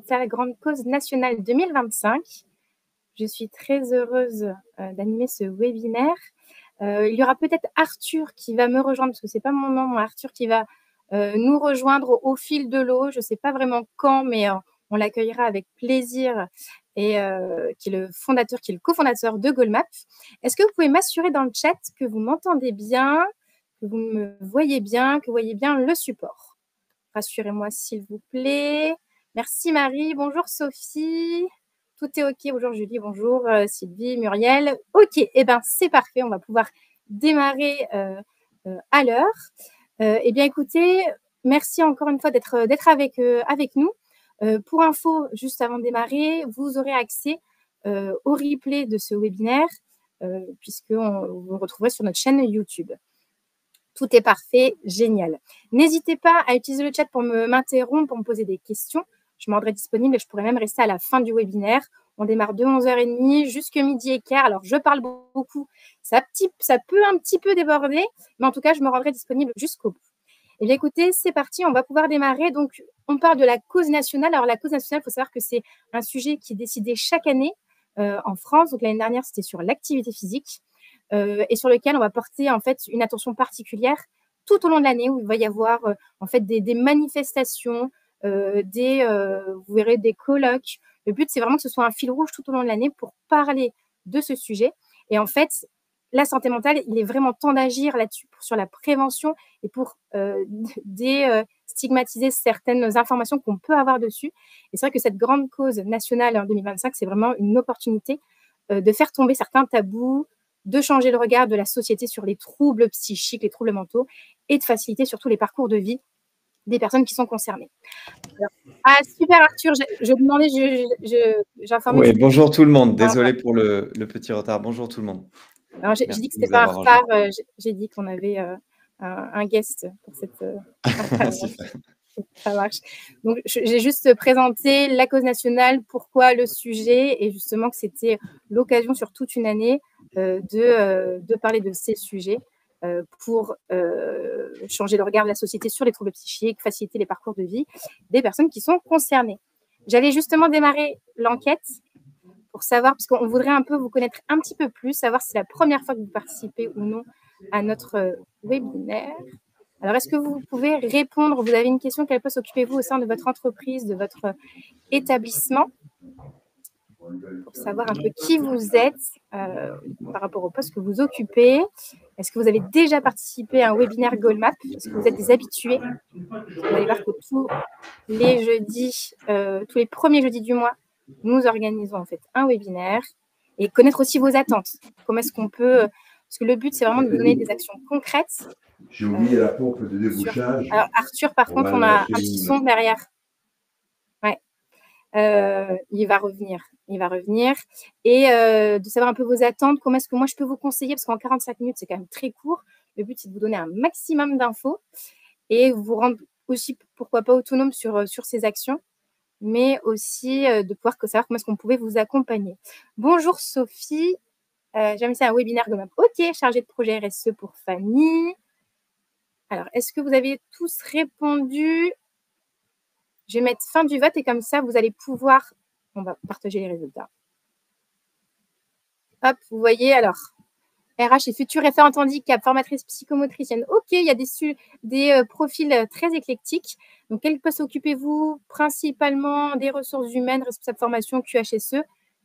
faire la grande cause nationale 2025. Je suis très heureuse d'animer ce webinaire. Il y aura peut-être Arthur qui va me rejoindre, parce que ce n'est pas mon nom, moi, Arthur qui va nous rejoindre au fil de l'eau. Je ne sais pas vraiment quand, mais on l'accueillera avec plaisir, et qui est le fondateur, qui est le cofondateur de Goalmap. Est-ce que vous pouvez m'assurer dans le chat que vous m'entendez bien, que vous me voyez bien, que vous voyez bien le support? Rassurez-moi, s'il vous plaît. Merci Marie. Bonjour Sophie. Tout est OK. Bonjour Julie. Bonjour Sylvie, Muriel. OK. Eh bien, c'est parfait. On va pouvoir démarrer à l'heure. Eh bien, écoutez, merci encore une fois d'être avec nous. Pour info, juste avant de démarrer, vous aurez accès au replay de ce webinaire, puisqu'on vous retrouverez sur notre chaîne YouTube. Tout est parfait, génial. N'hésitez pas à utiliser le chat pour m'interrompre, pour me poser des questions. Je me rendrai disponible et je pourrai même rester à la fin du webinaire. On démarre de 11h30 jusqu'à midi et quart. Alors, je parle beaucoup. Ça peut un petit peu déborder, mais en tout cas, je me rendrai disponible jusqu'au bout. Eh bien, écoutez, c'est parti. On va pouvoir démarrer. Donc, on parle de la cause nationale. Alors, la cause nationale, il faut savoir que c'est un sujet qui est décidé chaque année en France. Donc, l'année dernière, c'était sur l'activité physique. Et sur lequel on va porter en fait une attention particulière tout au long de l'année, où il va y avoir en fait des manifestations, vous verrez des colloques. Le but, c'est vraiment que ce soit un fil rouge tout au long de l'année pour parler de ce sujet. Et en fait, la santé mentale, il est vraiment temps d'agir là-dessus sur la prévention et pour stigmatiser certaines informations qu'on peut avoir dessus. Et c'est vrai que cette grande cause nationale en 2025, c'est vraiment une opportunité de faire tomber certains tabous, de changer le regard de la société sur les troubles psychiques, les troubles mentaux, et de faciliter surtout les parcours de vie des personnes qui sont concernées. Alors, super Arthur, je demandais, j'informais. Oui, bonjour tout le monde. Désolé pour le petit retard. Bonjour tout le monde. J'ai dit que ce n'était pas un retard, j'ai dit qu'on avait un guest pour cette Ça marche. Donc, j'ai juste présenté la cause nationale, pourquoi le sujet, et justement que c'était l'occasion sur toute une année de parler de ces sujets pour changer le regard de la société sur les troubles psychiques, faciliter les parcours de vie des personnes qui sont concernées. J'allais justement démarrer l'enquête pour savoir, parce qu'on voudrait un peu vous connaître un petit peu plus, savoir si c'est la première fois que vous participez ou non à notre webinaire. Alors, est-ce que vous pouvez répondre? Vous avez une question, quel poste occupez-vous au sein de votre entreprise, de votre établissement? Pour savoir un peu qui vous êtes par rapport au poste que vous occupez. Est-ce que vous avez déjà participé à un webinaire Goalmap? Est-ce que vous êtes des habitués? Vous allez voir que tous les premiers jeudis du mois, nous organisons en fait un webinaire et connaître aussi vos attentes. Comment est-ce qu'on peut... Parce que le but, c'est vraiment de vous donner des actions concrètes. J'ai oublié la pompe de débouchage. Alors, Arthur, par contre, on a un petit son derrière. Ouais. Il va revenir. Et de savoir un peu vos attentes, comment est-ce que moi, je peux vous conseiller, parce qu'en 45 minutes, c'est quand même très court. Le but, c'est de vous donner un maximum d'infos et vous rendre aussi, pourquoi pas, autonome sur ces actions, mais aussi de pouvoir savoir comment est-ce qu'on pouvait vous accompagner. Bonjour Sophie. J'ai mis ça un webinaire Goalmap. OK, chargé de projet RSE pour Fanny. Alors, est-ce que vous avez tous répondu? Je vais mettre fin du vote et comme ça, vous allez pouvoir... On va partager les résultats. Hop, vous voyez, alors, RH et future référente handicap, formatrice psychomotricienne. OK, il y a des profils très éclectiques. Donc, quel poste occupez-vous? Principalement des ressources humaines, responsable formation, QHSE,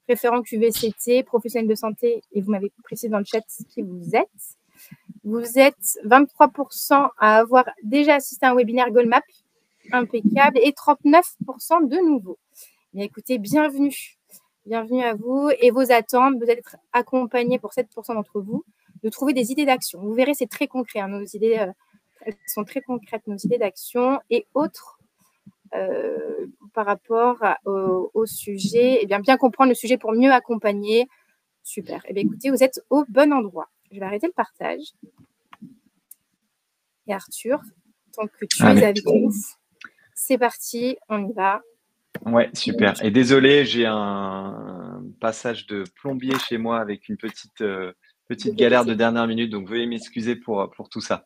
référent QVCT, professionnel de santé. Et vous m'avez précisé dans le chat qui vous êtes. Vous êtes 23% à avoir déjà assisté à un webinaire Goalmap, impeccable, et 39% de nouveaux. Bien, écoutez, bienvenue à vous et vos attentes. Vous allez être accompagnés pour 7% d'entre vous de trouver des idées d'action. Vous verrez, c'est très concret. Nos idées elles sont très concrètes, nos idées d'action et autres par rapport au sujet. Eh bien comprendre le sujet pour mieux accompagner. Super. Eh bien, écoutez, vous êtes au bon endroit. Je vais arrêter le partage. Et Arthur, tant que tu es avec nous, c'est parti, on y va. Ouais, super. Et désolé, j'ai un passage de plombier chez moi avec une petite Petite galère de dernière minute, donc veuillez m'excuser pour tout ça.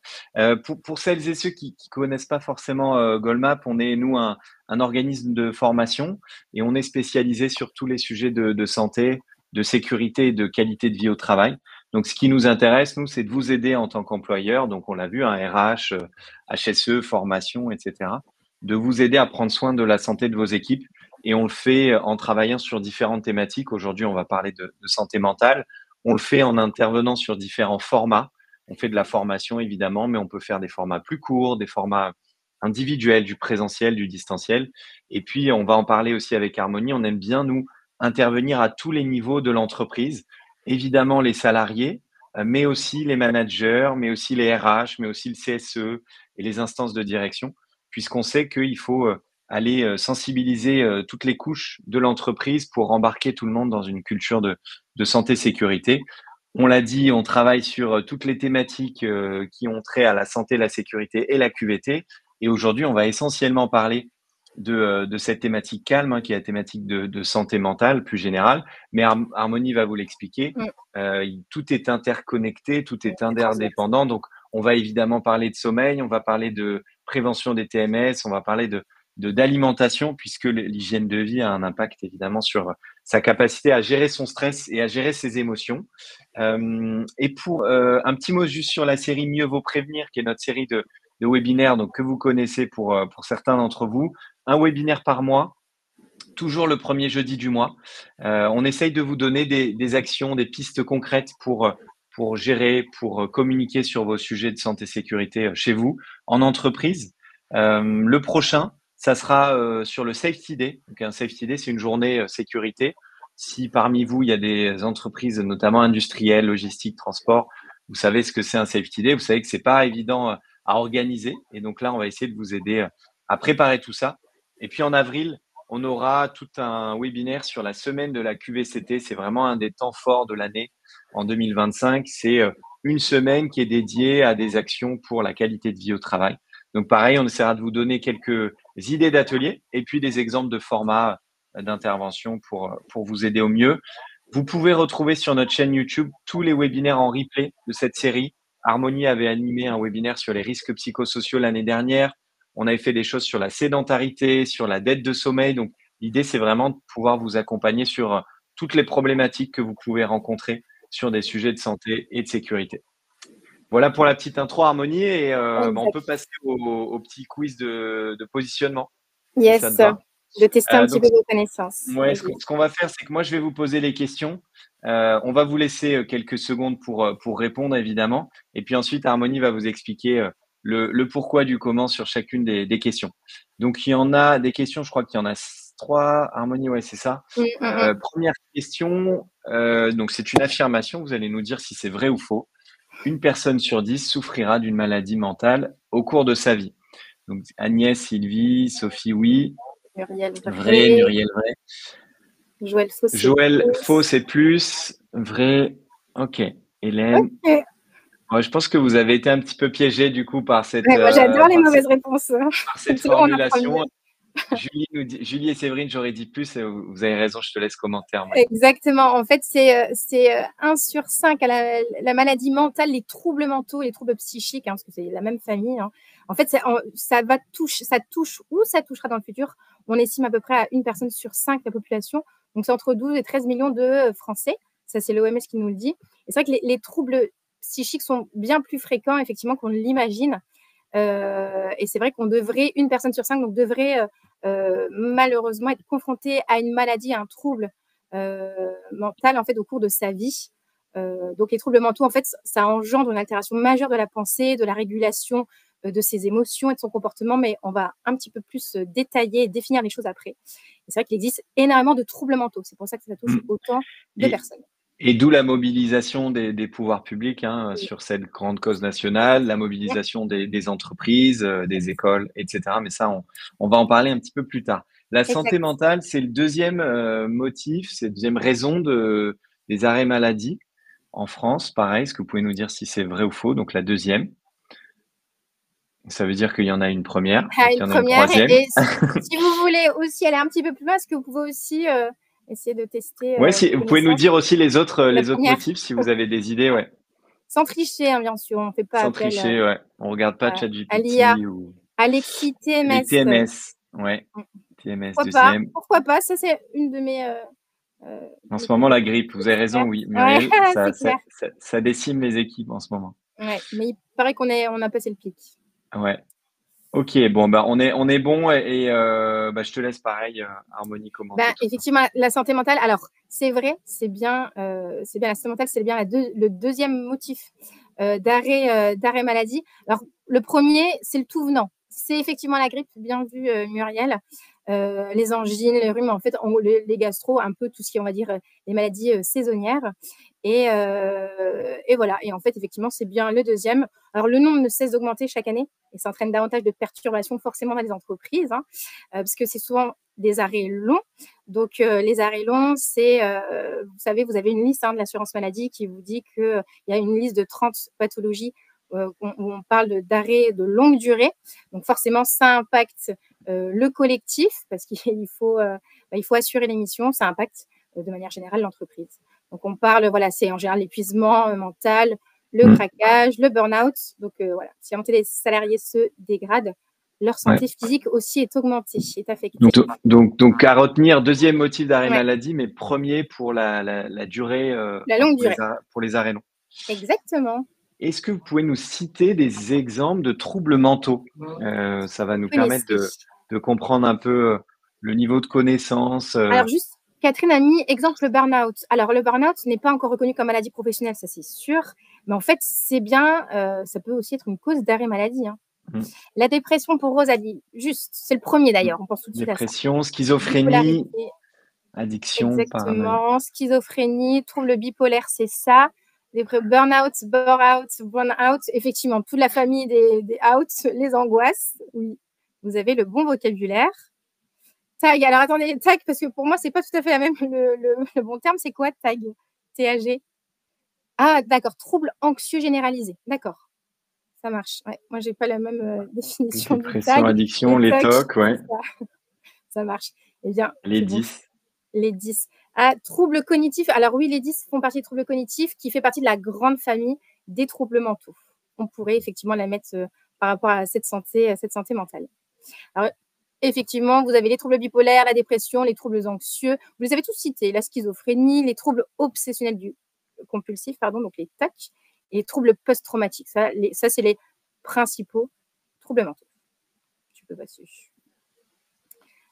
Pour celles et ceux qui connaissent pas forcément Goldmap, on est, nous, un organisme de formation et on est spécialisé sur tous les sujets de santé, de sécurité et de qualité de vie au travail. Donc, ce qui nous intéresse, nous, c'est de vous aider en tant qu'employeur. Donc, on l'a vu, un RH, HSE, formation, etc. De vous aider à prendre soin de la santé de vos équipes. Et on le fait en travaillant sur différentes thématiques. Aujourd'hui, on va parler de santé mentale. On le fait en intervenant sur différents formats. On fait de la formation, évidemment, mais on peut faire des formats plus courts, des formats individuels, du présentiel, du distanciel. Et puis, on va en parler aussi avec Harmonie. On aime bien, nous, intervenir à tous les niveaux de l'entreprise. Évidemment, les salariés, mais aussi les managers, mais aussi les RH, mais aussi le CSE et les instances de direction, puisqu'on sait qu'il faut aller sensibiliser toutes les couches de l'entreprise pour embarquer tout le monde dans une culture de santé-sécurité. On l'a dit, on travaille sur toutes les thématiques qui ont trait à la santé, la sécurité et la QVT. Et aujourd'hui, on va essentiellement parler de cette thématique calme, qui est la thématique de santé mentale plus générale. Mais Harmonie va vous l'expliquer. Tout est interconnecté, tout est interdépendant. Donc, on va évidemment parler de sommeil, on va parler de prévention des TMS, on va parler d'alimentation, puisque l'hygiène de vie a un impact évidemment sur sa capacité à gérer son stress et à gérer ses émotions. Et pour un petit mot juste sur la série Mieux vaut prévenir, qui est notre série de webinaires, donc, que vous connaissez pour certains d'entre vous. Un webinaire par mois, toujours le premier jeudi du mois. On essaye de vous donner des actions, des pistes concrètes pour gérer, pour communiquer sur vos sujets de santé-sécurité chez vous, en entreprise. Le prochain, ça sera sur le Safety Day. Donc, un Safety Day, c'est une journée sécurité. Si parmi vous, il y a des entreprises, notamment industrielles, logistiques, transport, vous savez ce que c'est un Safety Day. Vous savez que c'est pas évident à organiser. Et donc là, on va essayer de vous aider à préparer tout ça. Et puis en avril, on aura tout un webinaire sur la semaine de la QVCT. C'est vraiment un des temps forts de l'année en 2025. C'est une semaine qui est dédiée à des actions pour la qualité de vie au travail. Donc pareil, on essaiera de vous donner quelques idées d'ateliers et puis des exemples de formats d'intervention pour vous aider au mieux. Vous pouvez retrouver sur notre chaîne YouTube tous les webinaires en replay de cette série. Harmonie avait animé un webinaire sur les risques psychosociaux l'année dernière. On avait fait des choses sur la sédentarité, sur la dette de sommeil. Donc, l'idée, c'est vraiment de pouvoir vous accompagner sur toutes les problématiques que vous pouvez rencontrer sur des sujets de santé et de sécurité. Voilà pour la petite intro, Harmonie, et on peut passer au petit quiz de positionnement. Yes, si de tester un petit peu vos connaissances. Ouais, ce qu'on va faire, c'est que moi, je vais vous poser les questions. On va vous laisser quelques secondes pour répondre, évidemment. Et puis ensuite, Harmonie va vous expliquer le pourquoi du comment sur chacune des questions. Donc, il y en a des questions, je crois qu'il y en a 3. Harmonie, ouais, c'est ça. Première question, donc c'est une affirmation. Vous allez nous dire si c'est vrai ou faux. Une personne sur 10 souffrira d'une maladie mentale au cours de sa vie. Donc, Agnès, Sylvie, Sophie, oui. Muriel, vrai. Muriel, vrai. Joël, faux, c'est plus. Vrai, ok. Hélène. Okay. Ouais, je pense que vous avez été un petit peu piégé du coup par cette. Ouais, moi, j'adore les mauvaises réponses. Par cette formulation. Julie et Séverine, j'aurais dit plus. Vous avez raison, je te laisse commenter. Exactement. En fait, c'est 1 sur 5 à la maladie mentale, les troubles mentaux, les troubles psychiques, parce que c'est la même famille. En fait, ça touche ou ça touchera dans le futur. On estime à peu près à 1 personne sur 5 la population. Donc, c'est entre 12 et 13 millions de Français. Ça, c'est l'OMS qui nous le dit. Et c'est vrai que les troubles psychiques sont bien plus fréquents, effectivement, qu'on l'imagine. Et c'est vrai qu'on devrait, 1 personne sur 5 donc devrait malheureusement être confrontée à une maladie, à un trouble mental en fait au cours de sa vie. Donc les troubles mentaux, en fait, ça engendre une altération majeure de la pensée, de la régulation de ses émotions et de son comportement, mais on va un petit peu plus détailler et définir les choses après. Et c'est vrai qu'il existe énormément de troubles mentaux. C'est pour ça que ça touche autant de personnes. Et d'où la mobilisation des pouvoirs publics sur cette grande cause nationale, la mobilisation des entreprises, des écoles, etc. Mais ça, on va en parler un petit peu plus tard. La santé mentale, c'est le deuxième motif, c'est la deuxième raison des arrêts maladie en France. Pareil, est-ce que vous pouvez nous dire si c'est vrai ou faux? Donc la deuxième. Ça veut dire qu'il y en a une première, une troisième. Et si vous voulez aussi aller un petit peu plus loin, est-ce que vous pouvez aussi essayer de tester Ouais, si, vous pouvez nous dire aussi les autres première. motifs si vous avez des idées, ouais. Sans tricher, hein, bien sûr. On ne fait pas Sans appel tricher, ouais. On regarde pas à l'IA. ChatGPT ou Alexis les TMS. TMS. Ouais. TMS, Pourquoi pas? deuxième. Pourquoi pas? Ça, c'est une de mes. En ce moment, la grippe, vous avez raison, oui, Ouais, Muriel, c'est clair. ça décime les équipes en ce moment. Ouais, mais il paraît qu'on a passé le pic. Ouais. Ok, bon, bah, on est bon et bah, je te laisse pareil, Harmonie, commenter tout ça. Effectivement, la santé mentale, alors c'est vrai, c'est bien la santé mentale, c'est bien le deuxième motif d'arrêt maladie. Alors, le premier, c'est le tout venant. C'est effectivement la grippe, bien vu, Muriel. Les angines, les rhumes, en fait, les gastro, un peu tout ce qui est, on va dire, les maladies saisonnières. Et voilà. Et en fait, effectivement, c'est bien le deuxième. Alors, le nombre ne cesse d'augmenter chaque année et ça entraîne davantage de perturbations forcément dans les entreprises, hein, parce que c'est souvent des arrêts longs. Donc, les arrêts longs, c'est, vous savez, vous avez une liste de l'assurance maladie qui vous dit qu'il y a une liste de 30 pathologies où on parle d'arrêts de longue durée. Donc, forcément, ça impacte le collectif parce qu'il faut assurer les missions. Ça impacte de manière générale l'entreprise. Donc, on parle, voilà, c'est en général l'épuisement mental, le craquage, le burn-out. Donc, voilà, si les salariés se dégradent, leur santé physique aussi est augmentée, est affectée. Donc à retenir, deuxième motif d'arrêt maladie, mais premier pour la durée, la longue durée. Pour les arrêts longs. Exactement. Est-ce que vous pouvez nous citer des exemples de troubles mentaux? Ça va nous permettre de comprendre un peu le niveau de connaissance. Alors juste, Catherine a mis exemple le burn-out. Alors le burn-out n'est pas encore reconnu comme maladie professionnelle, ça c'est sûr. Mais en fait, c'est bien, ça peut aussi être une cause d'arrêt maladie. Hein. La dépression, pour Rose, a dit juste, c'est le premier d'ailleurs, on pense tout de suite à ça. Dépression, schizophrénie, addiction. Exactement, schizophrénie, trouble bipolaire, c'est ça. Burn-out, burn-out, effectivement, toute la famille des outs, les angoisses. Oui, vous avez le bon vocabulaire. Tag, alors attendez, tag, parce que pour moi, c'est pas tout à fait la même, le bon terme, c'est quoi tag? TAG? Ah, d'accord, trouble anxieux généralisé, d'accord. Ça marche. Ouais. Moi, j'ai pas la même définition du tag. Dépression, addiction, les TOC, ouais. Ça marche. Eh bien, les 10. Bon. Les 10. Ah, troubles cognitifs. Alors oui, les 10 font partie des troubles cognitifs qui fait partie de la grande famille des troubles mentaux. On pourrait effectivement la mettre par rapport à cette santé mentale. Alors, effectivement, vous avez les troubles bipolaires, la dépression, les troubles anxieux. Vous les avez tous cités. La schizophrénie, les troubles obsessionnels compulsifs, donc les TOC, et les troubles post-traumatiques. Ça, c'est les principaux troubles mentaux. Tu peux passer.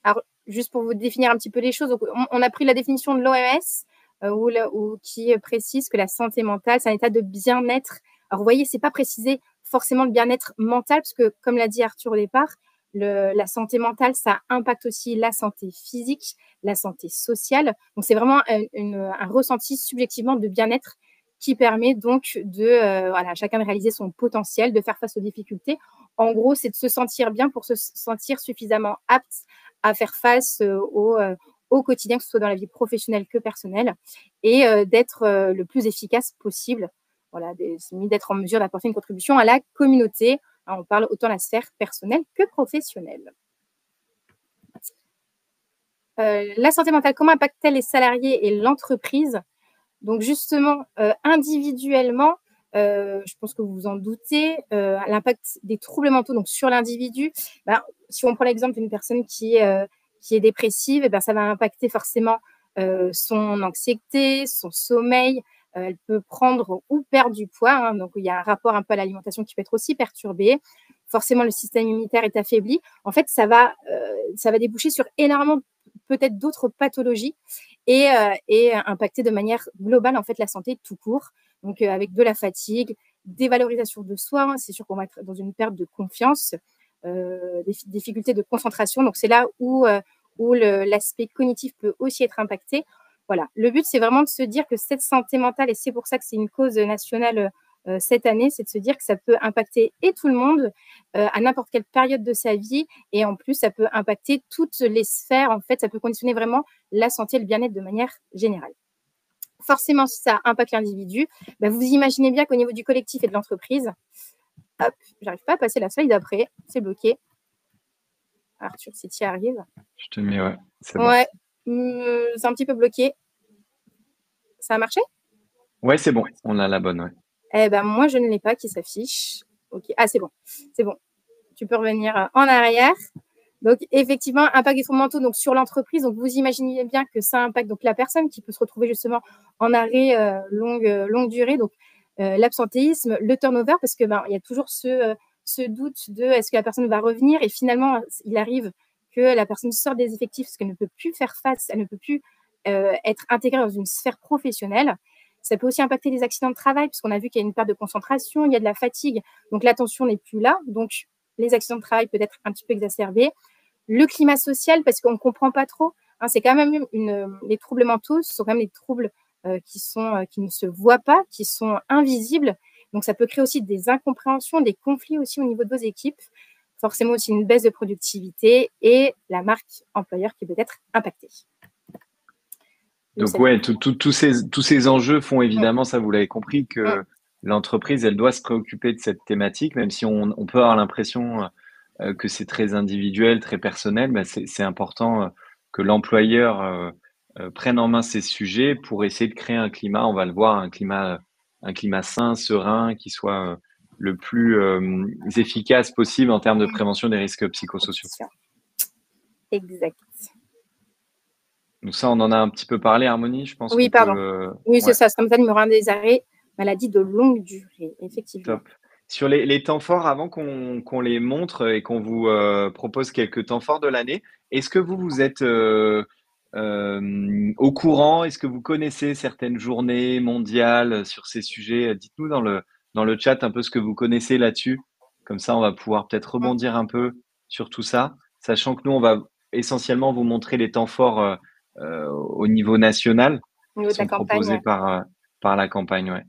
Alors, juste pour vous définir un petit peu les choses, donc on a pris la définition de l'OMS qui précise que la santé mentale, c'est un état de bien-être. Alors, vous voyez, ce n'est pas précisé forcément le bien-être mental, parce que, comme l'a dit Arthur au départ, la santé mentale, ça impacte aussi la santé physique, la santé sociale. Donc, c'est vraiment un ressenti subjectivement de bien-être qui permet donc de chacun de réaliser son potentiel, de faire face aux difficultés. En gros, c'est de se sentir bien pour se sentir suffisamment apte à faire face au quotidien, que ce soit dans la vie professionnelle que personnelle, et d'être le plus efficace possible. Voilà, d'être en mesure d'apporter une contribution à la communauté. Alors, on parle autant de la sphère personnelle que professionnelle. La santé mentale, comment impacte-t-elle les salariés et l'entreprise? Donc, justement, individuellement, je pense que vous vous en doutez, l'impact des troubles mentaux donc, sur l'individu, si on prend l'exemple d'une personne qui est dépressive, ça va impacter forcément son anxiété, son sommeil. Elle peut prendre ou perdre du poids. Donc, il y a un rapport un peu à l'alimentation qui peut être aussi perturbé. Forcément, le système immunitaire est affaibli. En fait, ça va déboucher sur énormément peut-être d'autres pathologies et impacter de manière globale en fait la santé tout court. Donc, avec de la fatigue, dévalorisation de soi. C'est sûr qu'on va être dans une perte de confiance, des difficultés de concentration. Donc, c'est là où l'aspect cognitif peut aussi être impacté. Voilà. Le but, c'est vraiment de se dire que cette santé mentale, et c'est pour ça que c'est une cause nationale cette année, c'est de se dire que ça peut impacter tout le monde à n'importe quelle période de sa vie. Et en plus, ça peut impacter toutes les sphères. En fait, ça peut conditionner vraiment la santé et le bien-être de manière générale. Forcément, si ça impacte l'individu, vous imaginez bien qu'au niveau du collectif et de l'entreprise, hop, j'arrive pas à passer la slide d'après, c'est bloqué. Arthur, si tu y arrives. Je te mets, ouais, c'est bon. Ouais, C'est un petit peu bloqué. Ça a marché? Ouais, c'est bon. On a la bonne. Ouais. Eh ben, moi, je ne l'ai pas qui s'affiche. Ok. Ah, c'est bon. C'est bon. Tu peux revenir en arrière. Donc, effectivement, impact des troubles mentaux donc, sur l'entreprise. Donc, vous imaginez bien que ça impacte donc, la personne qui peut se retrouver justement en arrêt longue durée. Donc, l'absentéisme, le turnover, parce que il y a toujours ce doute de est-ce que la personne va revenir et finalement, il arrive que la personne sorte des effectifs parce qu'elle ne peut plus faire face, elle ne peut plus être intégrée dans une sphère professionnelle. Ça peut aussi impacter les accidents de travail, puisqu'on a vu qu'il y a une perte de concentration, il y a de la fatigue, donc l'attention n'est plus là. Donc, les accidents de travail peuvent être un petit peu exacerbés. Le climat social, parce qu'on ne comprend pas trop. Hein, c'est quand même les troubles mentaux, ce sont quand même des troubles qui ne se voient pas, qui sont invisibles. Donc, ça peut créer aussi des incompréhensions, des conflits aussi au niveau de vos équipes. Forcément aussi une baisse de productivité et la marque employeur qui peut être impactée. Donc, ouais, tous ces enjeux font évidemment, ça vous l'avez compris, que l'entreprise, elle doit se préoccuper de cette thématique, même si on peut avoir l'impression que c'est très individuel, très personnel, mais c'est important que l'employeur prenne en main ces sujets pour essayer de créer un climat, on va le voir, un climat sain, serein, qui soit le plus efficace possible en termes de prévention des risques psychosociaux. Exact. Donc ça, on en a un petit peu parlé, Harmonie, je pense. Oui, pardon. Oui, c'est ça. C'est comme ça, numéro 1 des arrêts, maladie de longue durée, effectivement. Top. Sur les temps forts, avant qu'on les montre et qu'on vous propose quelques temps forts de l'année, est-ce que vous êtes au courant? Est-ce que vous connaissez certaines journées mondiales sur ces sujets? Dites-nous dans le chat un peu ce que vous connaissez là-dessus. Comme ça, on va pouvoir peut-être rebondir un peu sur tout ça, sachant que nous, on va essentiellement vous montrer les temps forts au niveau national, qui sont proposés par la campagne. Ouais.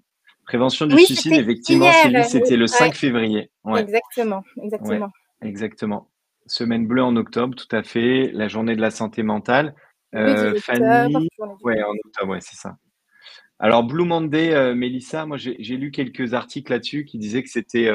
Prévention du suicide, effectivement, hier. Sylvie, c'était le 5 février. Ouais. Exactement. Ouais, exactement. Semaine bleue en octobre, tout à fait. La journée de la santé mentale. Fanny, ouais, en octobre, ouais, c'est ça. Alors, Blue Monday, Mélissa, moi, j'ai lu quelques articles là-dessus qui disaient que c'était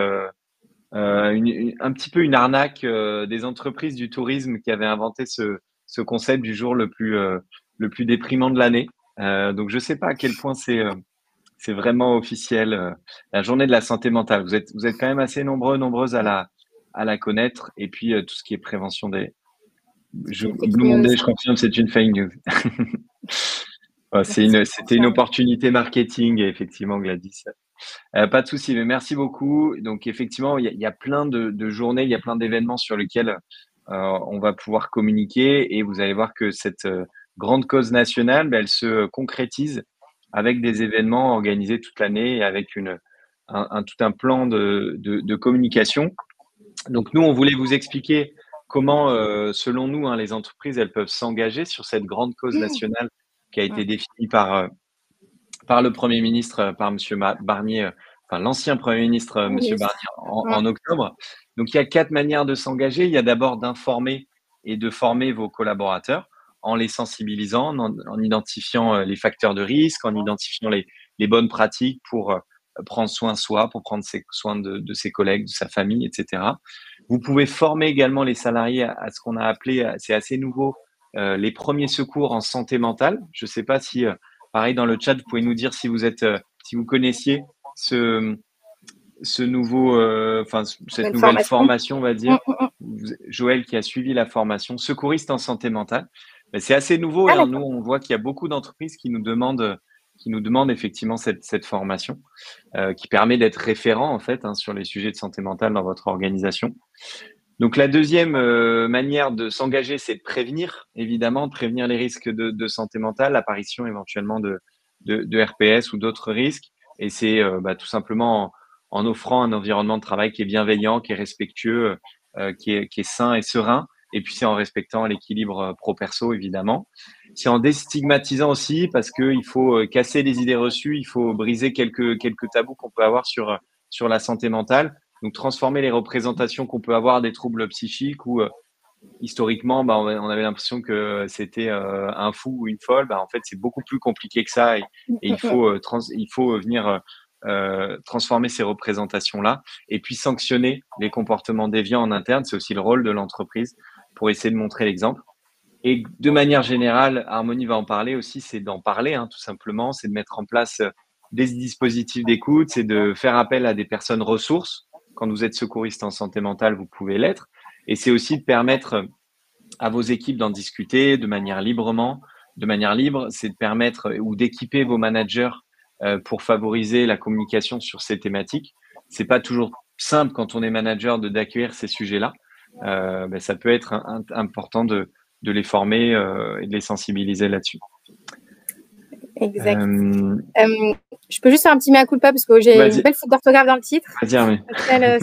un petit peu une arnaque des entreprises du tourisme qui avaient inventé ce concept du jour le plus déprimant de l'année. Donc, je ne sais pas à quel point c'est vraiment officiel. La journée de la santé mentale. Vous êtes quand même assez nombreuses à la connaître. Et puis, tout ce qui est prévention Blue Monday, je confirme, c'est une fake news. C'était une opportunité marketing, effectivement, Gladys. Pas de souci, mais merci beaucoup. Donc, effectivement, il y a plein de journées, il y a plein d'événements sur lesquels on va pouvoir communiquer. Et vous allez voir que cette grande cause nationale, elle se concrétise avec des événements organisés toute l'année et avec tout un plan de communication. Donc, nous, on voulait vous expliquer comment, selon nous, les entreprises, elles peuvent s'engager sur cette grande cause nationale qui a été définie par le Premier ministre, par M. Barnier, enfin l'ancien Premier ministre, M. Barnier, en octobre. Donc, il y a 4 manières de s'engager. Il y a d'abord d'informer et de former vos collaborateurs en les sensibilisant, en identifiant les facteurs de risque, en identifiant les bonnes pratiques pour prendre soin de soi, pour prendre soin de ses collègues, de sa famille, etc. Vous pouvez former également les salariés à ce qu'on a appelé, c'est assez nouveau, les premiers secours en santé mentale. Je ne sais pas si, pareil, dans le chat, vous pouvez nous dire si vous connaissiez ce nouveau, cette nouvelle formation, on va dire. Joël qui a suivi la formation secouriste en santé mentale. C'est assez nouveau. Nous, on voit qu'il y a beaucoup d'entreprises qui nous demandent effectivement cette formation qui permet d'être référent en fait sur les sujets de santé mentale dans votre organisation. Donc la deuxième manière de s'engager, c'est de prévenir, évidemment, de prévenir les risques de santé mentale, l'apparition éventuellement de RPS ou d'autres risques. Et c'est tout simplement en offrant un environnement de travail qui est bienveillant, qui est respectueux, qui est sain et serein. Et puis c'est en respectant l'équilibre pro-perso, évidemment. C'est en déstigmatisant aussi, parce qu'il faut casser les idées reçues, il faut briser quelques tabous qu'on peut avoir sur la santé mentale. Donc, transformer les représentations qu'on peut avoir des troubles psychiques où, historiquement, on avait l'impression que c'était un fou ou une folle. En fait, c'est beaucoup plus compliqué que ça et il faut venir transformer ces représentations-là et puis sanctionner les comportements déviants en interne. C'est aussi le rôle de l'entreprise pour essayer de montrer l'exemple. Et de manière générale, Harmonie va en parler aussi, c'est d'en parler, hein, tout simplement, c'est de mettre en place des dispositifs d'écoute, c'est de faire appel à des personnes ressources. Quand vous êtes secouriste en santé mentale, vous pouvez l'être. Et c'est aussi de permettre à vos équipes d'en discuter de manière libre, c'est de permettre ou d'équiper vos managers pour favoriser la communication sur ces thématiques. C'est pas toujours simple quand on est manager d'accueillir ces sujets-là. Ça peut être important de les former et de les sensibiliser là-dessus. Exact. Je peux juste faire un petit mea culpa parce que j'ai une belle faute d'orthographe dans le titre.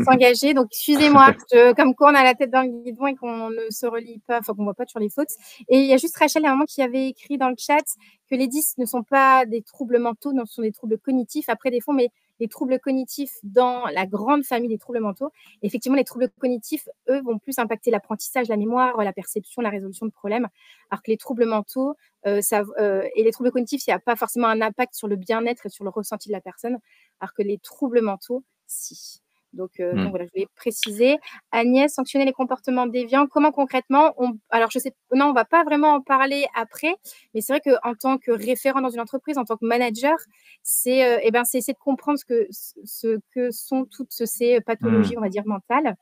S'engager. Donc, excusez-moi, comme quoi on a la tête dans le guidon et qu'on ne se relie pas, enfin qu'on ne voit pas toujours les fautes. Et il y a juste Rachel à un moment qui avait écrit dans le chat que les 10 ne sont pas des troubles mentaux, non, ce sont des troubles cognitifs. Après, des fois, mais les troubles cognitifs dans la grande famille des troubles mentaux. Et effectivement, les troubles cognitifs, eux, vont plus impacter l'apprentissage, la mémoire, la perception, la résolution de problèmes, alors que les troubles mentaux et les troubles cognitifs, il n'y a pas forcément un impact sur le bien-être et sur le ressenti de la personne, alors que les troubles mentaux, si. Donc voilà, je voulais préciser. Agnès, sanctionner les comportements déviants, comment concrètement alors, je sais, non, on ne va pas vraiment en parler après, mais c'est vrai qu'en tant que référent dans une entreprise, en tant que manager, c'est essayer de comprendre ce que sont toutes ces pathologies, on va dire, mentales,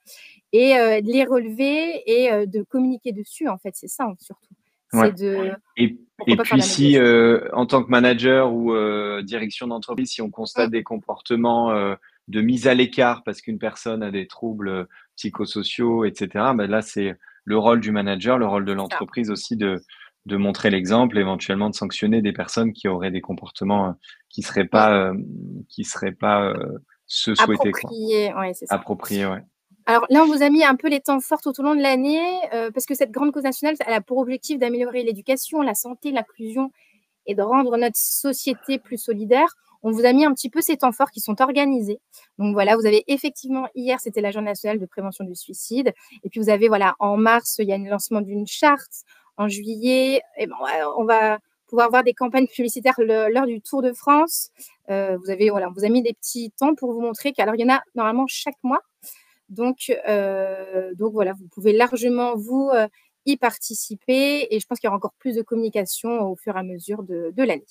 et de les relever et de communiquer dessus, en fait, c'est ça, surtout. Ouais. Et puis si, en tant que manager ou direction d'entreprise, si on constate des comportements de mise à l'écart parce qu'une personne a des troubles psychosociaux, etc., là, c'est le rôle du manager, le rôle de l'entreprise aussi de montrer l'exemple, éventuellement de sanctionner des personnes qui auraient des comportements qui seraient pas se souhaiter. Appropriés, ouais, c'est ça. Appropriés, ouais. Alors là, on vous a mis un peu les temps forts tout au long de l'année parce que cette grande cause nationale, elle a pour objectif d'améliorer l'éducation, la santé, l'inclusion et de rendre notre société plus solidaire. On vous a mis un petit peu ces temps forts qui sont organisés. Donc voilà, vous avez effectivement, hier, c'était la Journée nationale de prévention du suicide. Et puis vous avez, voilà, en mars, il y a le lancement d'une charte. En juillet, on va pouvoir voir des campagnes publicitaires lors du Tour de France. On vous a mis des petits temps pour vous montrer qu'alors, il y en a normalement chaque mois. Donc voilà, vous pouvez largement y participer et je pense qu'il y aura encore plus de communication au fur et à mesure de l'année.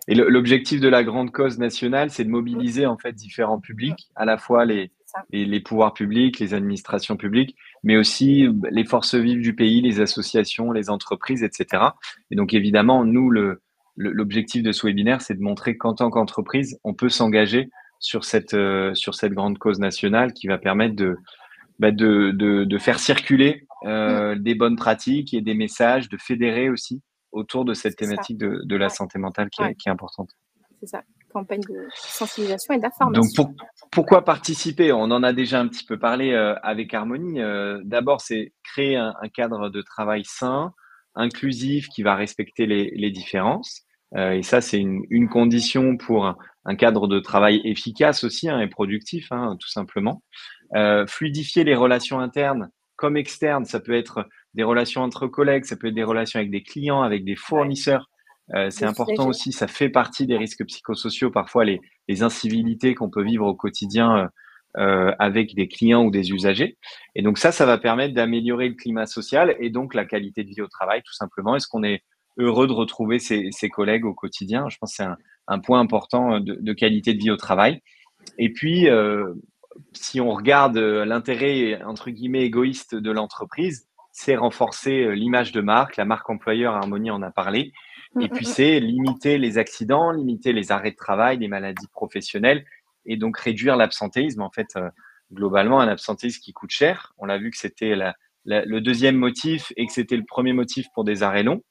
Et l'objectif de la grande cause nationale, c'est de mobiliser en fait différents publics, à la fois les pouvoirs publics, les administrations publiques, mais aussi les forces vives du pays, les associations, les entreprises, etc. Et donc évidemment, nous, l'objectif de ce webinaire, c'est de montrer qu'en tant qu'entreprise, on peut s'engager sur cette grande cause nationale qui va permettre de faire circuler des bonnes pratiques et des messages, de fédérer aussi autour de cette thématique de la santé mentale qui est importante. C'est ça, campagne de sensibilisation et d'information. Donc pourquoi participer? On en a déjà un petit peu parlé avec Harmonie. D'abord, c'est créer un cadre de travail sain, inclusif, qui va respecter les différences. Et ça, c'est une condition pour un cadre de travail efficace aussi et productif, tout simplement. Fluidifier les relations internes comme externes, ça peut être des relations entre collègues, ça peut être des relations avec des clients, avec des fournisseurs. C'est important aussi, ça fait partie des risques psychosociaux, parfois les incivilités qu'on peut vivre au quotidien avec des clients ou des usagers. Et donc ça va permettre d'améliorer le climat social et donc la qualité de vie au travail, tout simplement. Est-ce qu'on est heureux de retrouver ses collègues au quotidien? Je pense que c'est un point important de qualité de vie au travail. Et puis, si on regarde l'intérêt, entre guillemets, égoïste de l'entreprise, c'est renforcer l'image de marque, la marque employeur, Harmonie en a parlé. Et puis, c'est limiter les accidents, limiter les arrêts de travail, les maladies professionnelles et donc réduire l'absentéisme. En fait, globalement, un absentéisme qui coûte cher. On l'a vu que c'était le deuxième motif et que c'était le premier motif pour des arrêts longs.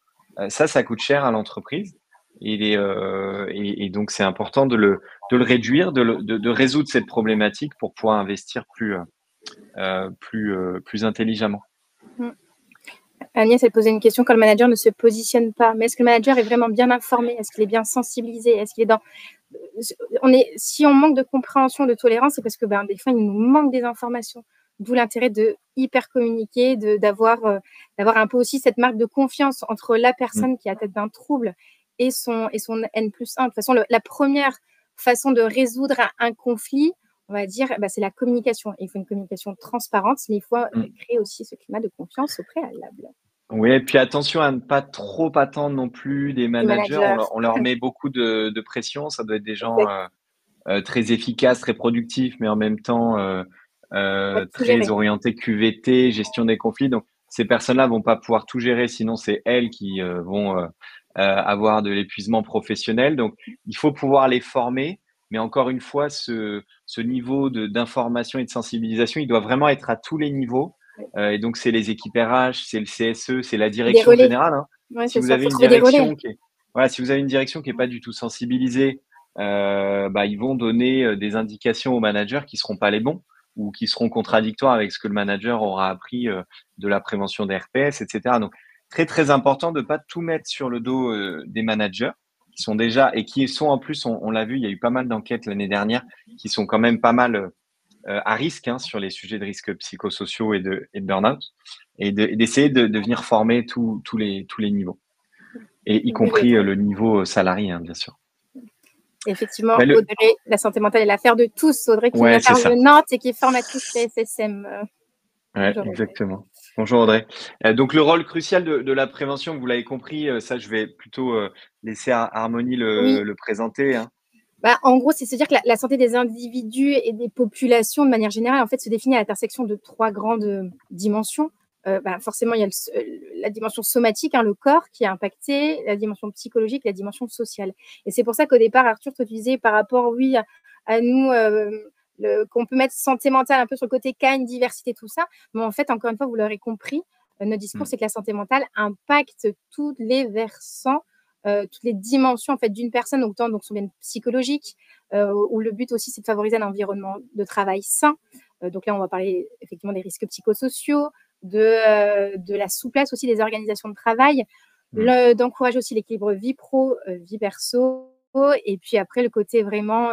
Ça coûte cher à l'entreprise. Et donc, c'est important de le réduire, de résoudre cette problématique pour pouvoir investir plus intelligemment. Agnès, elle posait une question quand le manager ne se positionne pas. Mais est-ce que le manager est vraiment bien informé? Est-ce qu'il est bien sensibilisé? Est-ce qu'il est dans… Si on manque de compréhension, de tolérance, c'est parce que des fois, il nous manque des informations. D'où l'intérêt de hyper communiquer, d'avoir un peu aussi cette marque de confiance entre la personne qui a tête d'un trouble et son N+1. De toute façon, la première façon de résoudre un conflit, on va dire, c'est la communication. Il faut une communication transparente, mais il faut créer aussi ce climat de confiance au préalable. Oui, et puis attention à ne pas trop attendre non plus des du managers. manager. On leur met beaucoup de pression. Ça doit être des gens Exact. très efficaces, très productifs, mais en même temps Pas tout très gérer. orientés QVT, gestion des conflits. Donc, ces personnes-là vont pas pouvoir tout gérer, sinon c'est elles qui vont avoir de l'épuisement professionnel. Donc, il faut pouvoir les former. Mais encore une fois, ce niveau d'information et de sensibilisation, il doit vraiment être à tous les niveaux. Ouais. Et donc, c'est les équipes RH, c'est le CSE, c'est la Des direction relais. générale, hein. Ouais, Si c'est vous ça. avez Faut une trouver des relais. direction qui est, voilà, si vous avez une direction qui est pas du tout sensibilisée, bah, ils vont donner des indications aux managers qui seront pas les bons ou qui seront contradictoires avec ce que le manager aura appris de la prévention des RPS, etc. Donc, très, très important de pas tout mettre sur le dos des managers qui sont déjà et qui sont en plus, on l'a vu, il y a eu pas mal d'enquêtes l'année dernière qui sont quand même pas mal à risque hein, sur les sujets de risques psychosociaux et de burn-out et d'essayer de venir former tous les niveaux et y Oui, compris Audrey. le niveau salarié, hein, bien sûr. Effectivement, Bah, Audrey, la santé mentale est l'affaire de tous. Audrey qui est une ouais, c'est ça. intervenante et qui est formatrice PSSM. Ouais, Bonjour Audrey. exactement. Bonjour Audrey. Donc le rôle crucial de la prévention, vous l'avez compris, ça je vais plutôt laisser à Harmonie Oui, le présenter, hein. bah, en gros, c'est se dire que la santé des individus et des populations, de manière générale, en fait, se définit à l'intersection de 3 grandes dimensions. Bah, forcément, il y a la dimension somatique, hein, le corps qui est impacté, la dimension psychologique, la dimension sociale. Et c'est pour ça qu'au départ, Arthur, toi, tu disais par rapport, oui, à nous, qu'on peut mettre santé mentale un peu sur le côté CAN, diversité, tout ça. Mais en fait, encore une fois, vous l'aurez compris, notre discours, Mmh. c'est que la santé mentale impacte tous les versants toutes les dimensions en fait d'une personne, autant donc son bien psychologique, où le but aussi c'est de favoriser un environnement de travail sain. Donc là, on va parler effectivement des risques psychosociaux, de la souplesse aussi des organisations de travail, Mmh. d'encourager aussi l'équilibre vie pro, vie perso. Et puis après, le côté vraiment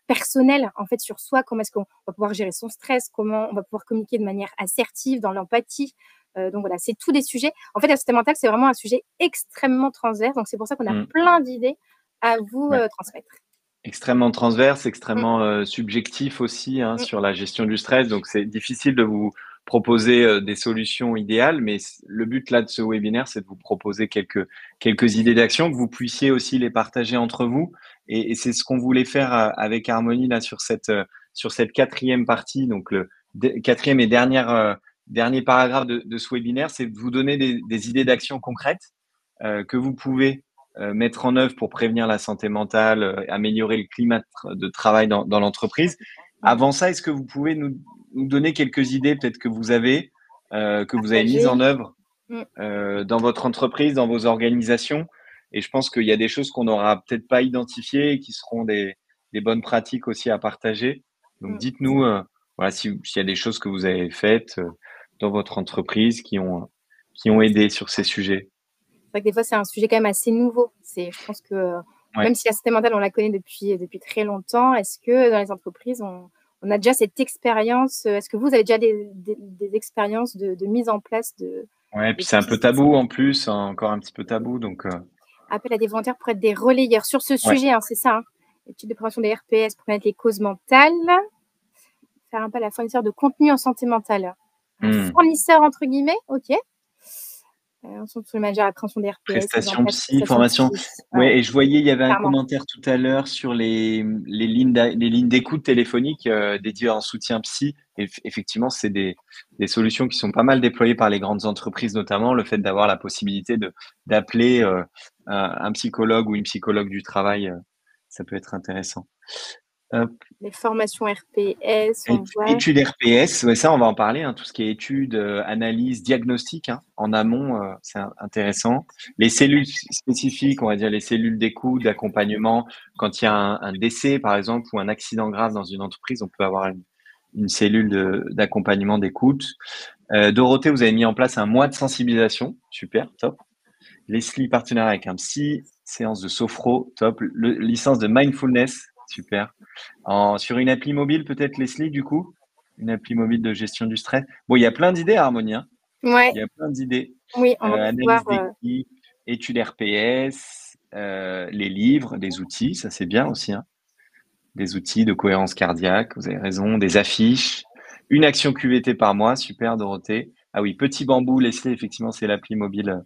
personnel, en fait, sur soi, comment est-ce qu'on va pouvoir gérer son stress, comment on va pouvoir communiquer de manière assertive, dans l'empathie. Donc voilà, c'est tous des sujets. En fait, la santé mentale, c'est vraiment un sujet extrêmement transverse. Donc c'est pour ça qu'on a Mmh. plein d'idées à vous Ouais. transmettre. Extrêmement transverse, Mmh, extrêmement subjectif aussi hein, mmh, sur la gestion du stress. Donc, c'est difficile de vous proposer des solutions idéales, mais le but là de ce webinaire, c'est de vous proposer quelques idées d'action, que vous puissiez aussi les partager entre vous. Et c'est ce qu'on voulait faire avec Harmonie là sur cette quatrième partie, donc le quatrième et dernier paragraphe de ce webinaire, c'est de vous donner des idées d'action concrètes que vous pouvez mettre en œuvre pour prévenir la santé mentale, améliorer le climat de travail dans l'entreprise. mmh. Avant ça, est-ce que vous pouvez nous donner quelques idées peut-être que vous avez mises Partager. en œuvre Mmh, dans votre entreprise, dans vos organisations? Et je pense qu'il y a des choses qu'on n'aura peut-être pas identifiées et qui seront des bonnes pratiques aussi à partager. Donc, mmh. dites-nous voilà, s'il y a des choses que vous avez faites dans votre entreprise qui ont aidé sur ces sujets. C'est vrai que des fois, c'est un sujet quand même assez nouveau. Je pense que Ouais. même si la santé mentale, on la connaît depuis très longtemps, est-ce que dans les entreprises, on a déjà cette expérience Est-ce que vous avez déjà des expériences de mise en place Ouais, puis de c'est un peu pistes, tabou en plus, hein, encore un petit peu tabou, donc appel à des volontaires pour être des relayeurs sur ce ouais. sujet, hein, c'est ça, hein, études de prévention des RPS pour connaître les causes mentales, faire un peu à la fournisseur de contenu en santé mentale. Un Mmh. fournisseur entre guillemets, ok. Ensuite, sur le manager appréhension des RPS, mise en Prestations place, psy, prestation formation. psy. Ouais, Ouais, et je voyais, il y avait un clairement. commentaire tout à l'heure sur les lignes d'écoute téléphonique dédiées en soutien psy. Et effectivement, c'est des solutions qui sont pas mal déployées par les grandes entreprises, notamment le fait d'avoir la possibilité d'appeler un psychologue ou une psychologue du travail, ça peut être intéressant. Hop. Les formations RPS, on voit. Études RPS, ouais, ça, on va en parler, hein, tout ce qui est études, analyse, diagnostic, hein, en amont, c'est intéressant. Les cellules spécifiques, on va dire les cellules d'écoute, d'accompagnement. Quand il y a un décès, par exemple, ou un accident grave dans une entreprise, on peut avoir une cellule d'accompagnement, d'écoute. Dorothée, vous avez mis en place un mois de sensibilisation, super, top. Leslie, partenaire avec un psy, séance de sophro, top. Licence de mindfulness, super. Sur une appli mobile, peut-être, Leslie, du coup? Une appli mobile de gestion du stress. Bon, il y a plein d'idées, Harmonie, hein. Ouais, Il y a plein d'idées. oui, on va pouvoir. Analyse d'équipe, études RPS, les livres, des outils, ça c'est bien aussi, hein. Des outils de cohérence cardiaque, vous avez raison, des affiches, une action QVT par mois, super Dorothée, Ah oui, Petit Bambou, Leslie, effectivement, c'est l'appli mobile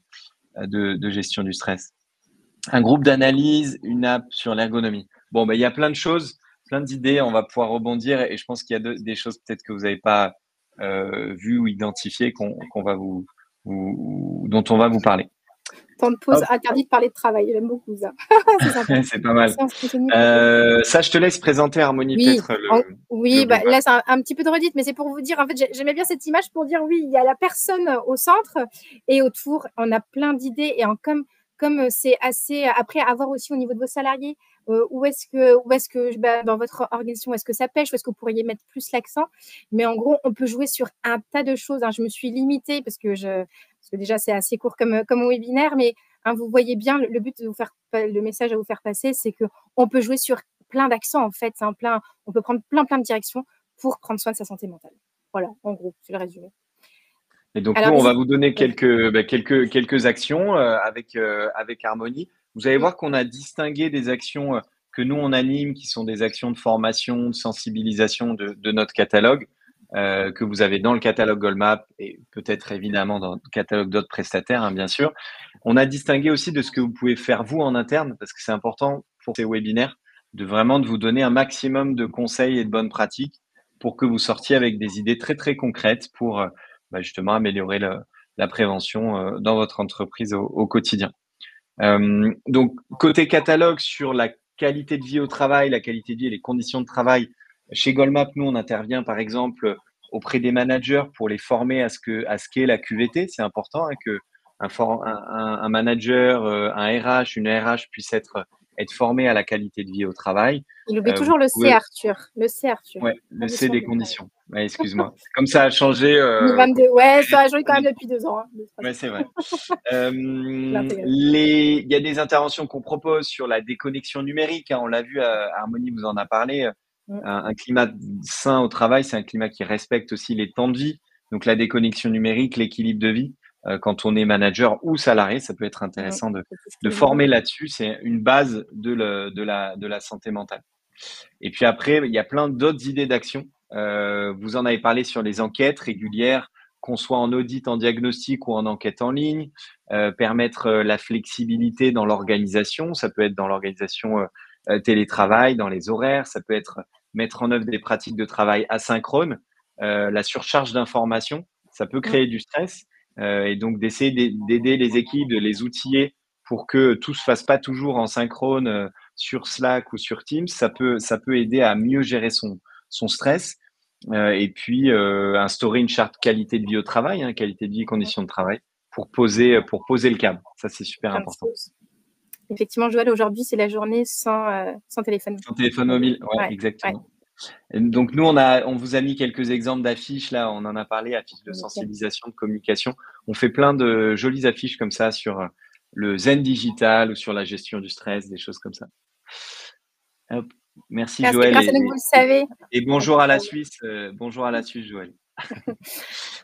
de gestion du stress. Un groupe d'analyse, une app sur l'ergonomie. Bon, il y a plein de choses, plein d'idées. On va pouvoir rebondir et je pense qu'il y a des choses peut-être que vous n'avez pas vues ou identifiées dont on va vous parler. Temps de pause, interdit de parler de travail. J'aime beaucoup ça. C'est sympa. C'est pas mal. Ça, je te laisse présenter Harmonie, oui. peut-être. Oui, là, c'est un petit peu de redite, mais c'est pour vous dire, en fait, j'aimais bien cette image pour dire, oui, il y a la personne au centre et autour, on a plein d'idées. Et comme c'est assez, après, à voir aussi au niveau de vos salariés, où est-ce que dans votre organisation, où est-ce que ça pêche, où est-ce que vous pourriez mettre plus l'accent. Mais en gros, on peut jouer sur un tas de choses. Je me suis limitée parce que déjà, c'est assez court comme webinaire, mais vous voyez bien, le but de le message à vous faire passer, c'est qu'on peut jouer sur plein d'accents, en fait. On peut prendre plein de directions pour prendre soin de sa santé mentale. Voilà, en gros, c'est le résumé. Et donc, nous, on va vous donner quelques actions avec Harmonie. Vous allez voir qu'on a distingué des actions que nous, on anime, qui sont des actions de formation, de sensibilisation de notre catalogue, que vous avez dans le catalogue Goldmap et peut-être évidemment dans le catalogue d'autres prestataires, bien sûr. On a distingué aussi de ce que vous pouvez faire vous en interne, parce que c'est important pour ces webinaires de vous donner un maximum de conseils et de bonnes pratiques pour que vous sortiez avec des idées très, très concrètes pour justement améliorer la prévention dans votre entreprise au quotidien. Donc, côté catalogue, sur la qualité de vie au travail, la qualité de vie et les conditions de travail, chez Goldmap, nous, on intervient par exemple auprès des managers pour les former à ce qu'est la QVT. C'est important que un manager, un RH, une RH puisse être formé à la qualité de vie au travail. Il oublie toujours le C, Arthur. Le C, Arthur. Ouais, le C des conditions. Ouais, excuse-moi. Comme ça a changé. 2022. Ouais, ça a changé quand même depuis 2 ans. Ouais, c'est vrai. Il y a des interventions qu'on propose sur la déconnexion numérique. On l'a vu, Harmonie vous en a parlé. Un climat sain au travail, c'est un climat qui respecte aussi les temps de vie. Donc, la déconnexion numérique, l'équilibre de vie. Quand on est manager ou salarié, ça peut être intéressant de former là-dessus. C'est une base de la santé mentale. Et puis après, il y a plein d'autres idées d'action. Vous en avez parlé sur les enquêtes régulières, qu'on soit en audit, en diagnostic ou en enquête en ligne, permettre la flexibilité dans l'organisation. Ça peut être dans l'organisation télétravail, dans les horaires. Ça peut être mettre en œuvre des pratiques de travail asynchrones. La surcharge d'informations, ça peut créer du stress. Et donc, d'essayer d'aider les équipes, de les outiller pour que tout se fasse pas toujours en synchrone sur Slack ou sur Teams. Ça peut aider à mieux gérer son stress. Et puis, instaurer une charte qualité de vie au travail, qualité de vie et conditions de travail, pour poser le cadre. Ça, c'est super important. Effectivement, Joël, aujourd'hui, c'est la journée sans téléphone. Sans téléphone mobile, ouais, exactement. Ouais. Donc, nous, on vous a mis quelques exemples d'affiches, là, on en a parlé, affiches de sensibilisation, de communication. On fait plein de jolies affiches comme ça sur le Zen digital ou sur la gestion du stress, des choses comme ça. Hop. Merci Joël. Grâce à nous, vous le savez. Et bonjour à la Suisse. Bonjour à la Suisse, Joël.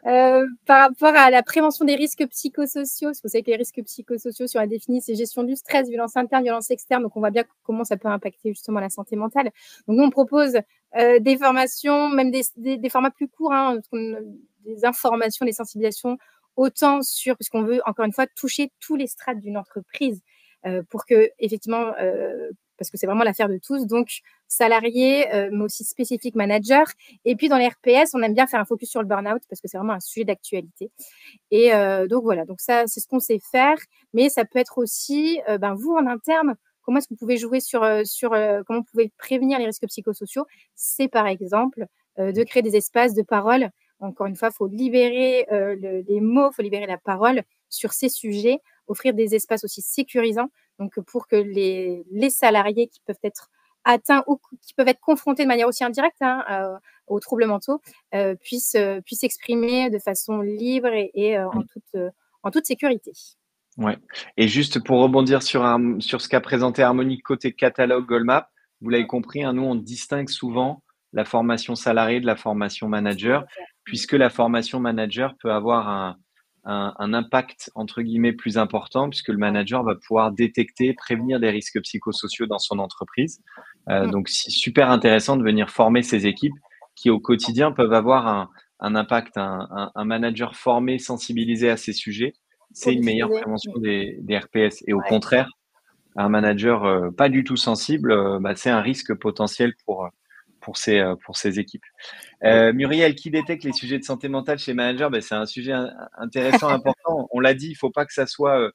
Par rapport à la prévention des risques psychosociaux, vous savez que les risques psychosociaux, sur la définition, c'est gestion du stress, violence interne, violence externe. Donc, on voit bien comment ça peut impacter justement la santé mentale. Donc, nous, on propose des formations, même des formats plus courts, des informations, des sensibilisations, autant puisqu'on veut, encore une fois, toucher tous les strates d'une entreprise pour que, effectivement, parce que c'est vraiment l'affaire de tous, donc salariés, mais aussi spécifiques managers. Et puis dans les RPS, on aime bien faire un focus sur le burn-out parce que c'est vraiment un sujet d'actualité. Et donc voilà, donc ça, c'est ce qu'on sait faire, mais ça peut être aussi, vous en interne, comment est-ce que vous pouvez jouer sur comment vous pouvez prévenir les risques psychosociaux. C'est par exemple de créer des espaces de parole. Encore une fois, il faut libérer les mots, il faut libérer la parole sur ces sujets, offrir des espaces aussi sécurisants, donc pour que les salariés qui peuvent être atteints ou qui peuvent être confrontés de manière aussi indirecte aux troubles mentaux puissent s'exprimer de façon libre et en toute sécurité. Ouais. Et juste pour rebondir sur ce qu'a présenté Harmonie côté catalogue Goldmap, vous l'avez compris, nous on distingue souvent la formation salariée de la formation manager, puisque la formation manager peut avoir un impact entre guillemets plus important, puisque le manager va pouvoir détecter, prévenir des risques psychosociaux dans son entreprise. Donc, c'est super intéressant de venir former ces équipes qui au quotidien peuvent avoir un impact. Un manager formé, sensibilisé à ces sujets, c'est une meilleure prévention des RPS. Et au contraire, un manager pas du tout sensible, c'est un risque potentiel pour ces équipes. Muriel, qui détecte les sujets de santé mentale chez manager? C'est un sujet intéressant, important. On l'a dit, il faut pas que ça soit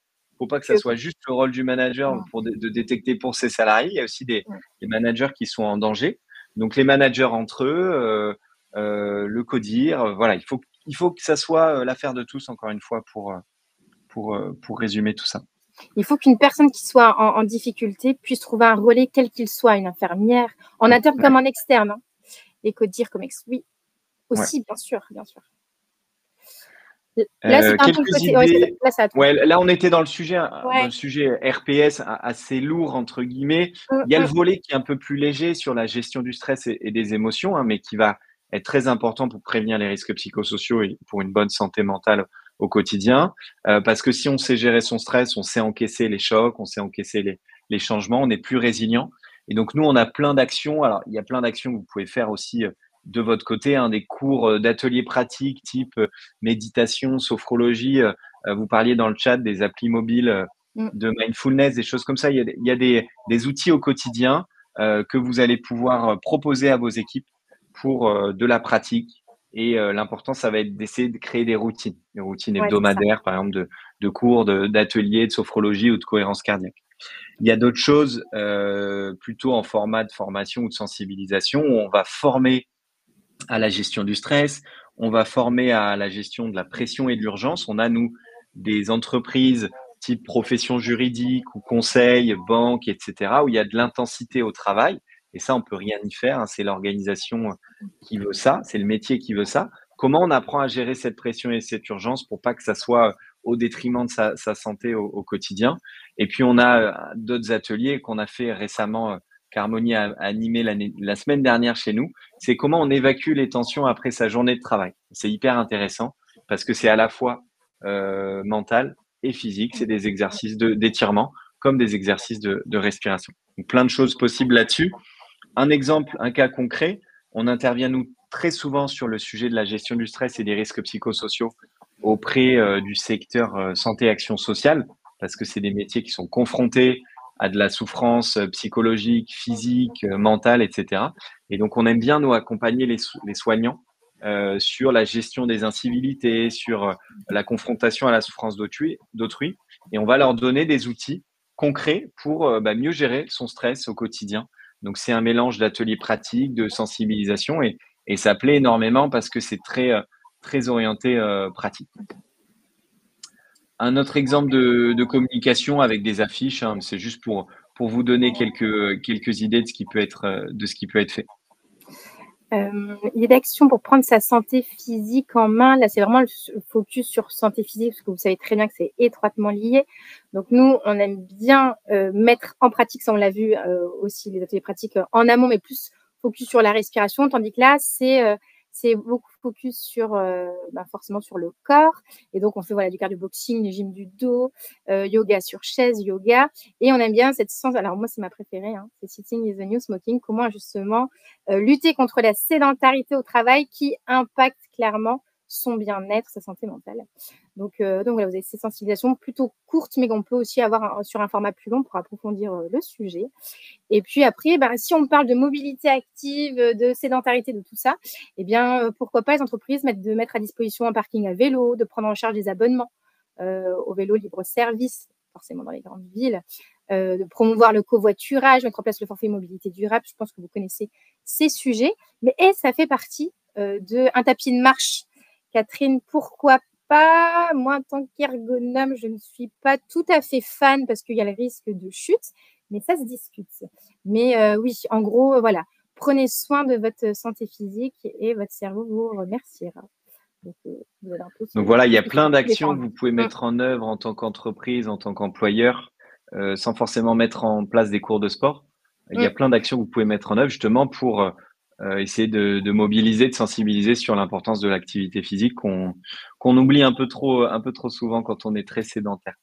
juste le rôle du manager de détecter pour ses salariés. Il y a aussi des managers qui sont en danger. Donc les managers entre eux, le codir, voilà, il faut que ça soit l'affaire de tous, encore une fois, pour résumer tout ça. Il faut qu'une personne qui soit en difficulté puisse trouver un relais, quel qu'il soit, une infirmière, en interne comme en externe. Hein. Les codir comme oui, aussi, bien sûr. Là, c'est un peu le côté. Là, on était dans le sujet RPS assez lourd, entre guillemets. Il y a le volet qui est un peu plus léger sur la gestion du stress et des émotions, hein, mais qui va être très important pour prévenir les risques psychosociaux et pour une bonne santé mentale au quotidien. Parce que si on sait gérer son stress, on sait encaisser les chocs, on sait encaisser les changements, on est plus résilient. Et donc, nous, on a plein d'actions. Alors, il y a plein d'actions que vous pouvez faire aussi de votre côté, hein, des cours d'ateliers pratiques type méditation, sophrologie. Vous parliez dans le chat des applis mobiles de mindfulness, des choses comme ça. Il y a des outils au quotidien que vous allez pouvoir proposer à vos équipes pour de la pratique. Et l'important, ça va être d'essayer de créer des routines hebdomadaires, par exemple de cours, d'ateliers, de sophrologie ou de cohérence cardiaque. Il y a d'autres choses plutôt en format de formation ou de sensibilisation où on va former à la gestion du stress, on va former à la gestion de la pression et de l'urgence. On a, nous, des entreprises type profession juridique ou conseil, banque, etc., où il y a de l'intensité au travail. Et ça, on peut rien y faire. Hein. C'est l'organisation qui veut ça, c'est le métier qui veut ça. Comment on apprend à gérer cette pression et cette urgence pour pas que ça soit au détriment de sa santé au quotidien. Et puis, on a d'autres ateliers qu'on a fait récemment qu'Harmonie a animé la semaine dernière chez nous, c'est comment on évacue les tensions après sa journée de travail. C'est hyper intéressant parce que c'est à la fois mental et physique. C'est des exercices d'étirement comme des exercices de respiration. Donc, plein de choses possibles là-dessus. Un exemple, un cas concret, on intervient nous très souvent sur le sujet de la gestion du stress et des risques psychosociaux auprès du secteur santé action sociale parce que c'est des métiers qui sont confrontés à de la souffrance psychologique, physique, mentale, etc. Et donc, on aime bien nous accompagner les soignants sur la gestion des incivilités, sur la confrontation à la souffrance d'autrui. Et on va leur donner des outils concrets pour mieux gérer son stress au quotidien. Donc, c'est un mélange d'ateliers pratiques, de sensibilisation et ça plaît énormément parce que c'est très orienté pratique. Un autre exemple de communication avec des affiches, hein, c'est juste pour vous donner quelques idées de ce qui peut être fait. Idée d'action pour prendre sa santé physique en main. Là, c'est vraiment le focus sur santé physique parce que vous savez très bien que c'est étroitement lié. Donc, nous, on aime bien mettre en pratique, ça on l'a vu aussi, les ateliers pratiques en amont, mais plus focus sur la respiration, tandis que là, c'est beaucoup focus sur forcément sur le corps. Et donc, on fait du cardio-boxing, du gym du dos, yoga sur chaise, yoga. Et on aime bien cette sens. Alors, moi, c'est ma préférée, hein, c'est Sitting is the New Smoking. Comment, justement, lutter contre la sédentarité au travail qui impacte clairement son bien-être, sa santé mentale. Donc voilà, vous avez ces sensibilisations plutôt courtes, mais qu'on peut aussi avoir sur un format plus long pour approfondir le sujet. Et puis après, si on parle de mobilité active, de sédentarité, de tout ça, pourquoi pas les entreprises de mettre à disposition un parking à vélo, de prendre en charge des abonnements au vélo libre-service, forcément dans les grandes villes, de promouvoir le covoiturage, mettre en place le forfait mobilité durable. Je pense que vous connaissez ces sujets. Mais ça fait partie d'un tapis de marche. Catherine, pourquoi pas? Moi, en tant qu'ergonome, je ne suis pas tout à fait fan parce qu'il y a le risque de chute, mais ça se discute. Mais oui, en gros, voilà, prenez soin de votre santé physique et votre cerveau vous remerciera. Donc voilà, il y a plein d'actions que vous pouvez mettre en œuvre en tant qu'entreprise, en tant qu'employeur, sans forcément mettre en place des cours de sport. Il y a plein d'actions que vous pouvez mettre en œuvre justement pour essayer de mobiliser, de sensibiliser sur l'importance de l'activité physique qu'on oublie un peu trop souvent quand on est très sédentaire.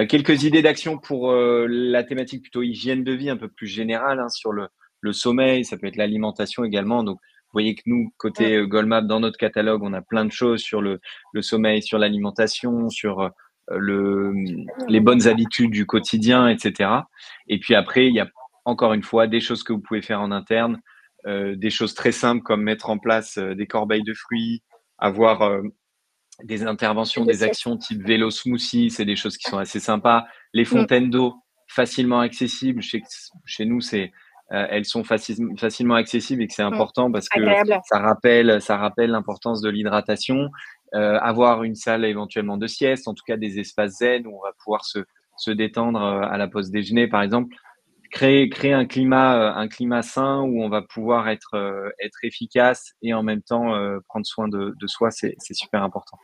Quelques idées d'action pour la thématique plutôt hygiène de vie un peu plus générale, hein, sur le sommeil, ça peut être l'alimentation également. Donc voyez que nous, côté Goldmap, dans notre catalogue, on a plein de choses sur le sommeil, sur l'alimentation, sur les bonnes habitudes du quotidien, etc. Et puis après, il y a encore une fois des choses que vous pouvez faire en interne, des choses très simples comme mettre en place des corbeilles de fruits, avoir des interventions, des actions type vélo smoothie, c'est des choses qui sont assez sympas. Les fontaines d'eau, facilement accessibles. Chez nous, elles sont facilement accessibles et que c'est important parce que ça rappelle l'importance de l'hydratation. Avoir une salle éventuellement de sieste, en tout cas des espaces zen où on va pouvoir se détendre à la pause déjeuner, par exemple. Créer un climat sain où on va pouvoir être efficace et en même temps prendre soin de soi, c'est super important.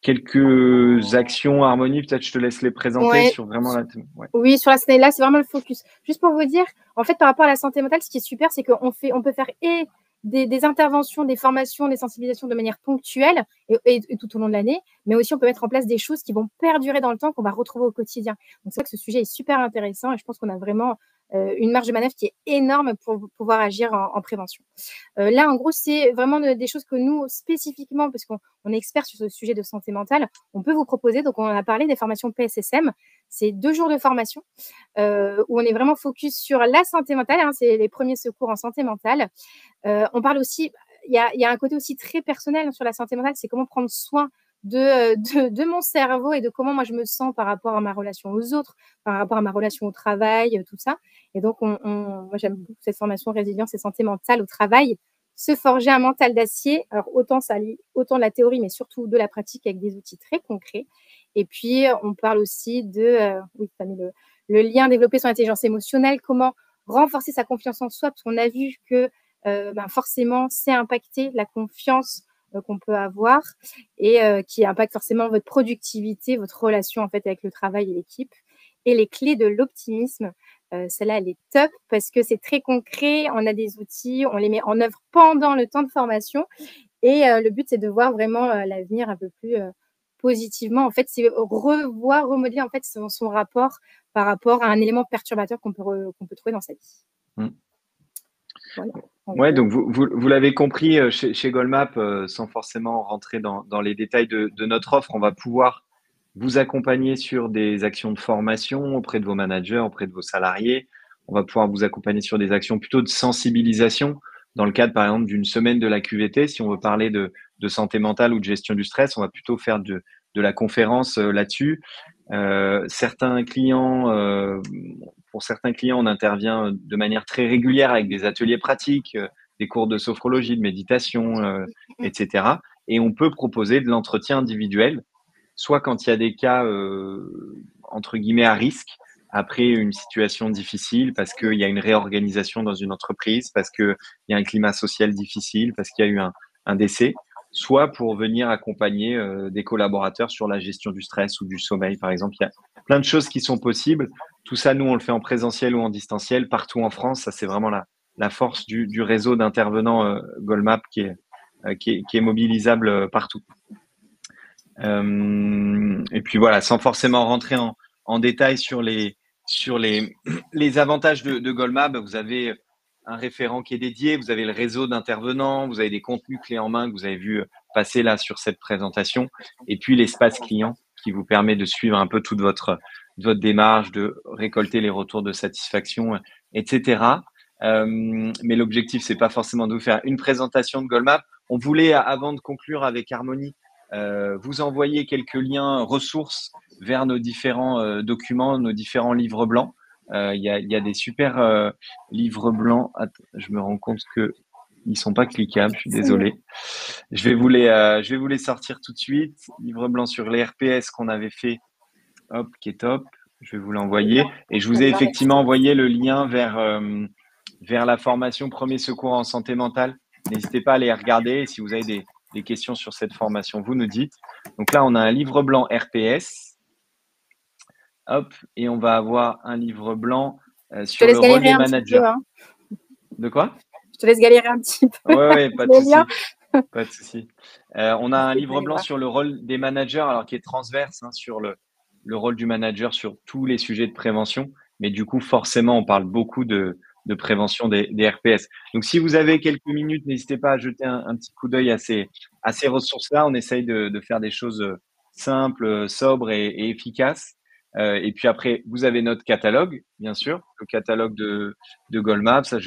Quelques actions Harmonie, peut-être je te laisse les présenter sur vraiment la. Oui, sur la scène là, c'est vraiment le focus. Juste pour vous dire, en fait, par rapport à la santé mentale, ce qui est super, c'est qu'on peut faire des interventions, des formations, des sensibilisations de manière ponctuelle et tout au long de l'année, mais aussi on peut mettre en place des choses qui vont perdurer dans le temps, qu'on va retrouver au quotidien. Donc c'est vrai que ce sujet est super intéressant et je pense qu'on a vraiment une marge de manœuvre qui est énorme pour pouvoir agir en prévention. Là, en gros, c'est vraiment des choses que nous, spécifiquement, parce qu'on est expert sur ce sujet de santé mentale, on peut vous proposer. Donc, on a parlé des formations PSSM. C'est 2 jours de formation où on est vraiment focus sur la santé mentale. Hein, c'est les premiers secours en santé mentale. On parle aussi, il y a un côté aussi très personnel sur la santé mentale, c'est comment prendre soin de mon cerveau et de comment moi je me sens par rapport à ma relation aux autres, par rapport à ma relation au travail, tout ça. Et donc, moi, j'aime beaucoup cette formation résilience et santé mentale au travail. Se forger un mental d'acier. Alors, autant de la théorie, mais surtout de la pratique avec des outils très concrets. Et puis, on parle aussi oui, tu as mis le lien, développer son intelligence émotionnelle, comment renforcer sa confiance en soi, parce qu'on a vu que forcément, c'est impacter la confiance qu'on peut avoir et qui impacte forcément votre productivité, votre relation en fait avec le travail et l'équipe. Et les clés de l'optimisme, celle-là, elle est top parce que c'est très concret. On a des outils, on les met en œuvre pendant le temps de formation. Et le but, c'est de voir vraiment l'avenir un peu plus positivement. En fait, c'est remodeler en fait son rapport par rapport à un élément perturbateur qu'on peut trouver dans sa vie. Voilà. Ouais, donc vous l'avez compris, chez Goldmap, sans forcément rentrer dans les détails de notre offre, on va pouvoir vous accompagner sur des actions de formation auprès de vos managers, auprès de vos salariés. On va pouvoir vous accompagner sur des actions plutôt de sensibilisation dans le cadre, par exemple, d'une semaine de la QVT. Si on veut parler de santé mentale ou de gestion du stress, on va plutôt faire de la conférence là-dessus. Pour certains clients, on intervient de manière très régulière avec des ateliers pratiques, des cours de sophrologie, de méditation, etc. Et on peut proposer de l'entretien individuel, soit quand il y a des cas, entre guillemets, à risque, après une situation difficile, parce qu'il y a une réorganisation dans une entreprise, parce qu'il y a un climat social difficile, parce qu'il y a eu un décès, soit pour venir accompagner des collaborateurs sur la gestion du stress ou du sommeil, par exemple. Il y a plein de choses qui sont possibles. Tout ça, nous, on le fait en présentiel ou en distanciel, partout en France. Ça, c'est vraiment la force du réseau d'intervenants Goldmap qui est mobilisable partout. Et puis voilà, sans forcément rentrer en détail sur les avantages de Goldmap, vous avez un référent qui est dédié, vous avez le réseau d'intervenants, vous avez des contenus clés en main que vous avez vu passer là sur cette présentation, et puis l'espace client qui vous permet de suivre un peu toute votre démarche, de récolter les retours de satisfaction, etc. Mais l'objectif, c'est pas forcément de vous faire une présentation de Goldmap. On voulait, avant de conclure avec Harmonie, vous envoyer quelques liens ressources vers nos différents documents, nos différents livres blancs. Il y a des super livres blancs. Attends, je me rends compte que ils sont pas cliquables. Je suis désolé. Je vais vous les sortir tout de suite. Livre blanc sur les RPS qu'on avait fait. Hop, qui est top. Je vais vous l'envoyer. Et je vous ai effectivement envoyé le lien vers la formation Premier secours en santé mentale. N'hésitez pas à aller regarder. Et si vous avez des questions sur cette formation, vous nous dites. Donc là, on a un livre blanc RPS. Hop, et on va avoir un livre blanc sur le rôle des managers. Peu, hein. De quoi? Je te laisse galérer un petit peu. Ouais, pas de souci. Pas de souci. On a un livre blanc sur le rôle des managers, alors qui est transverse sur le rôle du manager sur tous les sujets de prévention. Mais du coup, forcément, on parle beaucoup de de prévention des RPS. Donc, si vous avez quelques minutes, n'hésitez pas à jeter un petit coup d'œil à ces ressources-là. On essaye de faire des choses simples, sobres et efficaces. Et puis après, vous avez notre catalogue, bien sûr, le catalogue de Goldmap. Ça,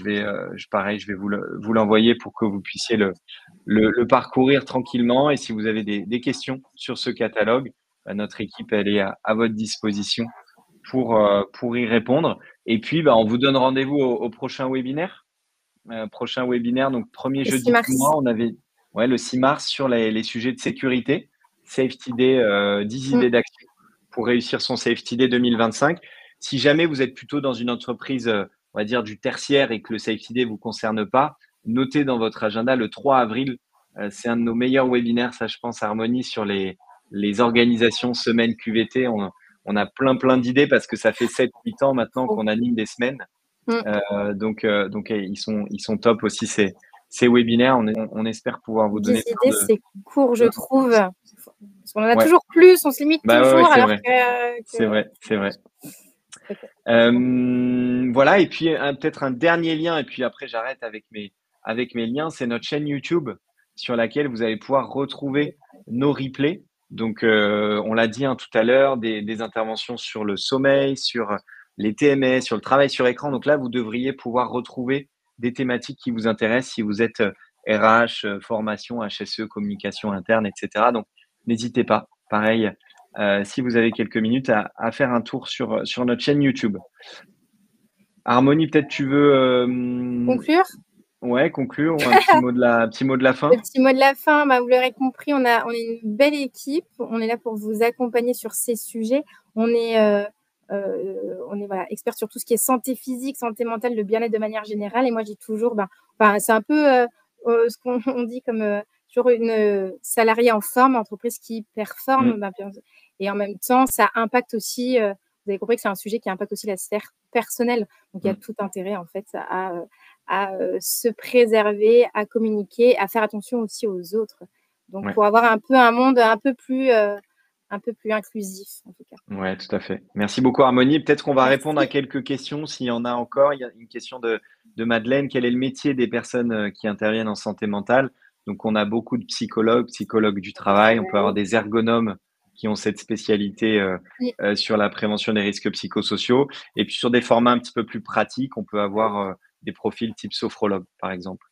pareil, je vais vous l'envoyer pour que vous puissiez le parcourir tranquillement. Et si vous avez des questions sur ce catalogue, notre équipe, elle est à votre disposition pour y répondre. Et puis, on vous donne rendez-vous au prochain webinaire. Prochain webinaire, donc premier Le jeudi 6 mars. du mois, on avait le 6 mars sur les sujets de sécurité, Safety Day, 10 idées d'action pour réussir son Safety Day 2025. Si jamais vous êtes plutôt dans une entreprise, on va dire du tertiaire et que le Safety Day vous concerne pas, notez dans votre agenda le 3 avril. C'est un de nos meilleurs webinaires, ça je pense, Harmonie, sur les organisations semaine QVT. On a plein d'idées parce que ça fait 7-8 ans maintenant qu'on anime des semaines. Donc ils sont top aussi ces webinaires. On espère pouvoir vous donner 10 idées, c'est court, je trouve. Parce qu'on en a Ouais. toujours plus, on se limite toujours. C'est alors vrai. que... C'est vrai. Okay. Voilà, et puis peut-être un dernier lien, et puis après j'arrête avec mes liens, c'est notre chaîne YouTube sur laquelle vous allez pouvoir retrouver nos replays. Donc, on l'a dit tout à l'heure, des interventions sur le sommeil, sur les TMS, sur le travail sur écran. Donc là, vous devriez pouvoir retrouver des thématiques qui vous intéressent si vous êtes RH, formation, HSE, communication interne, etc. Donc, n'hésitez pas, pareil, si vous avez quelques minutes, à faire un tour sur notre chaîne YouTube. Harmonie, peut-être tu veux conclure? Ouais, conclure, ou un petit mot de la fin. Le petit mot de la fin, vous l'aurez compris, on est une belle équipe. On est là pour vous accompagner sur ces sujets. On est expert sur tout ce qui est santé physique, santé mentale, le bien-être de manière générale. Et moi, je dis toujours, c'est un peu ce qu'on dit comme toujours une salariée en forme, entreprise qui performe. Et en même temps, ça impacte aussi, vous avez compris que c'est un sujet qui impacte aussi la sphère personnelle. Donc, il y a tout intérêt, en fait, à se préserver, à communiquer, à faire attention aussi aux autres. Donc, pour avoir un monde un peu plus inclusif, en tout cas. Ouais, tout à fait. Merci beaucoup, Harmonie. Peut-être qu'on va répondre à quelques questions, s'il y en a encore. Il y a une question de Madeleine. Quel est le métier des personnes qui interviennent en santé mentale? Donc, on a beaucoup de psychologues du travail. On peut avoir des ergonomes qui ont cette spécialité sur la prévention des risques psychosociaux. Et puis, sur des formats un petit peu plus pratiques, on peut avoir des profils type sophrologue, par exemple.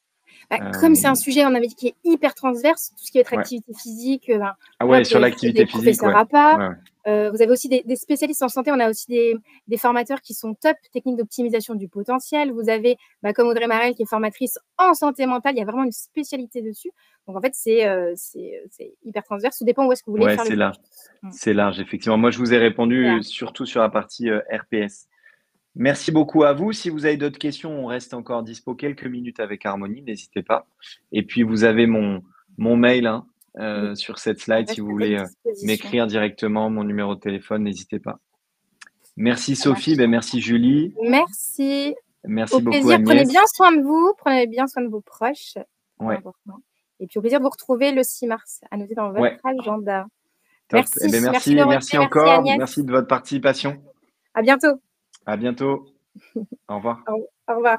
Comme c'est un sujet, on avait dit, qui est hyper transverse, tout ce qui va être activité physique. Sur l'activité physique. Vous avez aussi des spécialistes en santé. On a aussi des formateurs qui sont top, techniques d'optimisation du potentiel. Vous avez, comme Audrey Marel, qui est formatrice en santé mentale. Il y a vraiment une spécialité dessus. Donc, en fait, c'est hyper transverse. Tout dépend où est-ce que vous voulez faire le large. C'est large, effectivement. Moi, je vous ai répondu surtout sur la partie RPS. Merci beaucoup à vous. Si vous avez d'autres questions, on reste encore dispo quelques minutes avec Harmonie, n'hésitez pas. Et puis, vous avez mon mail sur cette slide. Si vous voulez m'écrire directement, mon numéro de téléphone, n'hésitez pas. Merci Sophie, merci Julie. Merci. Merci beaucoup plaisir. Agnès. Prenez bien soin de vous, prenez bien soin de vos proches. Important. Et puis au plaisir de vous retrouver le 6 mars, à noter dans votre agenda. Top. Merci encore. Agnès. Merci de votre participation. À bientôt. À bientôt. Au revoir. Au revoir.